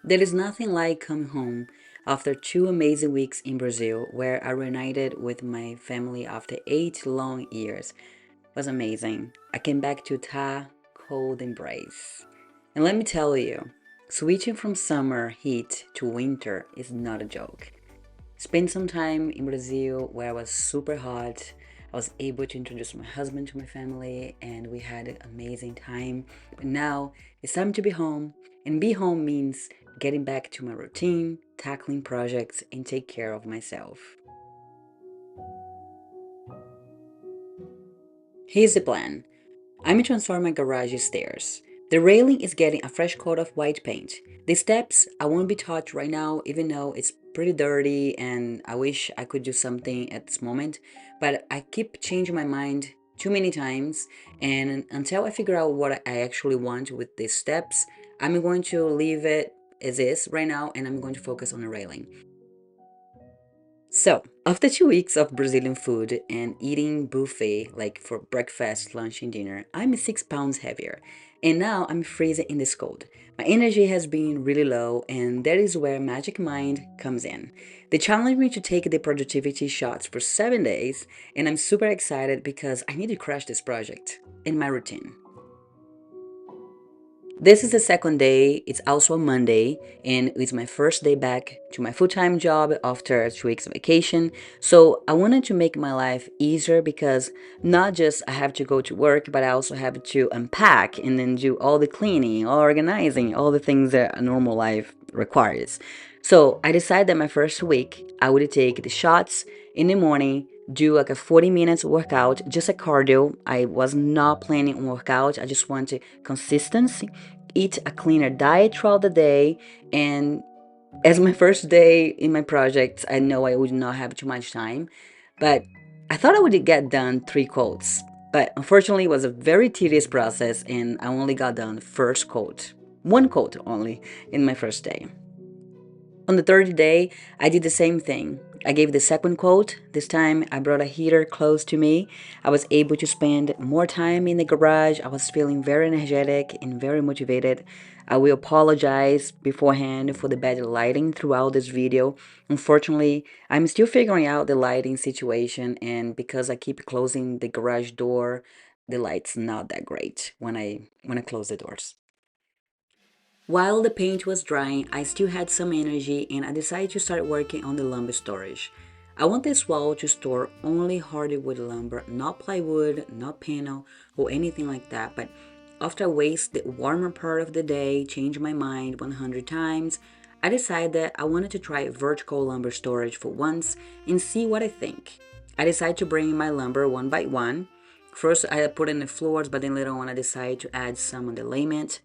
There is nothing like coming home after 2 amazing weeks in Brazil where I reunited with my family after 8 long years. It was amazing. I came back to Utah, cold embrace. And let me tell you, switching from summer heat to winter is not a joke. Spent some time in Brazil where I was super hot. I was able to introduce my husband to my family and we had an amazing time. But now it's time to be home, and be home means getting back to my routine, tackling projects, and take care of myself. Here's the plan. I'm transforming my garage stairs. The railing is getting a fresh coat of white paint. The steps I won't be touched right now, even though it's pretty dirty and I wish I could do something at this moment. But I keep changing my mind too many times, and until I figure out what I actually want with these steps, I'm going to leave it as is right now and I'm going to focus on the railing. So, after 2 weeks of Brazilian food and eating buffet like for breakfast, lunch, and dinner, I'm 6 pounds heavier. And now I'm freezing in this cold. My energy has been really low, and that is where Magic Mind comes in. They challenged me to take the productivity shots for 7 days, and I'm super excited because I need to crush this project in my routine. This is the second day. It's also a Monday, and it's my first day back to my full time job after 2 weeks of vacation. So I wanted to make my life easier because not just I have to go to work, but I also have to unpack and then do all the cleaning, all organizing, all the things that a normal life requires. So I decided that my first week I would take the shots in the morning, do like a 40 minutes workout, just a cardio. I was not planning on workout. I just wanted consistency, eat a cleaner diet throughout the day. And as my first day in my project, I know I would not have too much time, but I thought I would get done 3 coats. But unfortunately, it was a very tedious process, and I only got done first coat, 1 coat only in my first day. On the third day, I did the same thing. I gave the second quote. This time, I brought a heater close to me. I was able to spend more time in the garage. I was feeling very energetic and very motivated. I will apologize beforehand for the bad lighting throughout this video. Unfortunately, I'm still figuring out the lighting situation, and because I keep closing the garage door, the light's not that great when I close the doors. While the paint was drying, I still had some energy and I decided to start working on the lumber storage. I want this wall to store only hardwood lumber, not plywood, not panel, or anything like that. But after I waste the warmer part of the day, change my mind 100 times, I decided that I wanted to try vertical lumber storage for once and see what I think. I decided to bring in my lumber one by one. First, I put in the floors, but then later on, I decided to add some on the layment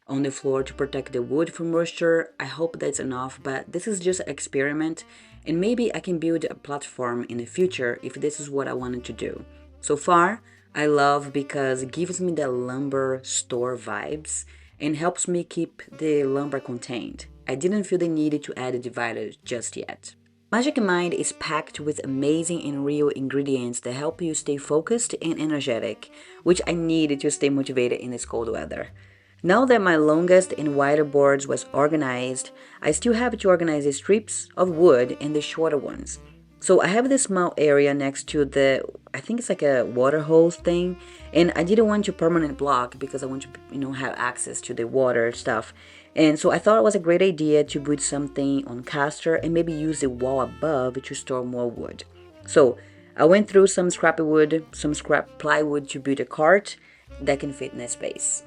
on the floor to protect the wood from moisture. I hope that's enough, but this is just an experiment, and maybe I can build a platform in the future if this is what I wanted to do. So far, I love because it gives me the lumber store vibes and helps me keep the lumber contained. I didn't feel the need to add a divider just yet. Magic Mind is packed with amazing and real ingredients that help you stay focused and energetic, which I needed to stay motivated in this cold weather. Now that my longest and wider boards was organized, I still have to organize the strips of wood and the shorter ones. So I have this small area next to the, I think it's like a water hose thing, and I didn't want to permanent block because I want to, have access to the water stuff. And so I thought it was a great idea to put something on caster and maybe use the wall above to store more wood. So I went through some scrappy wood, some scrap plywood to build a cart that can fit in that space.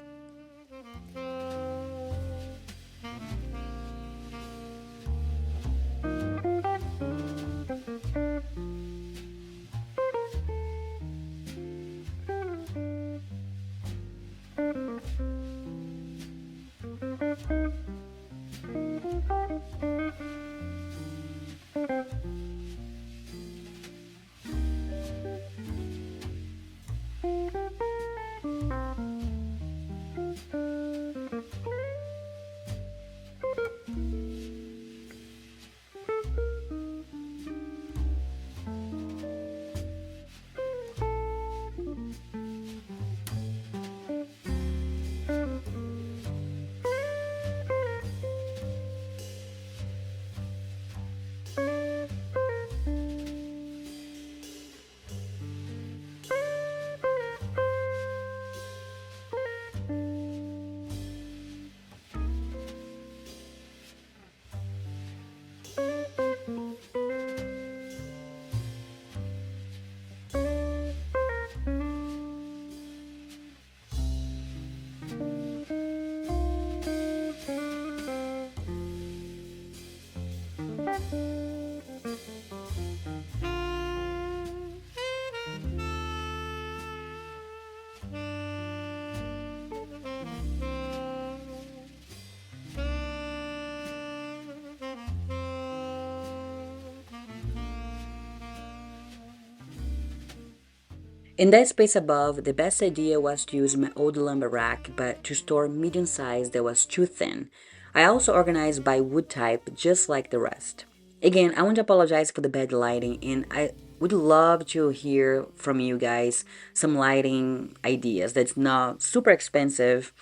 In that space above, the best idea was to use my old lumber rack, but to store medium size that was too thin. I also organized by wood type, just like the rest. Again, I want to apologize for the bad lighting, and I would love to hear from you guys some lighting ideas that's not super expensive,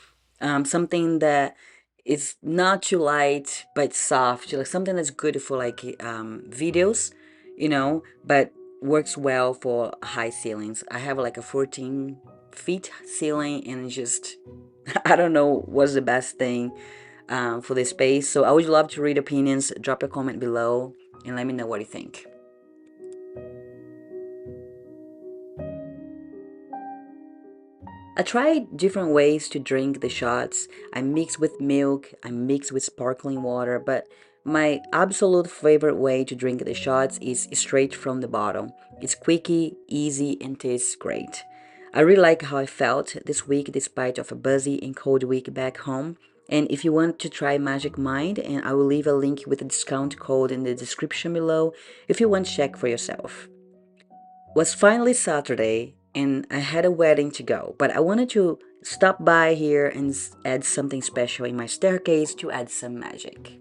something that is not too light but soft, like something that's good for like videos, but works well for high ceilings. I have like a 14 feet ceiling, and it's just I don't know what's the best thing for this space. So I would love to read opinions. Drop a comment below and let me know what you think. I tried different ways to drink the shots. I mix with milk, I mix with sparkling water, but my absolute favorite way to drink the shots is straight from the bottle. It's quickie, easy, and tastes great. I really like how I felt this week despite of a busy and cold week back home. And if you want to try Magic Mind, and I will leave a link with a discount code in the description below if you want to check for yourself. Was finally Saturday and I had a wedding to go, but I wanted to stop by here and add something special in my staircase to add some magic.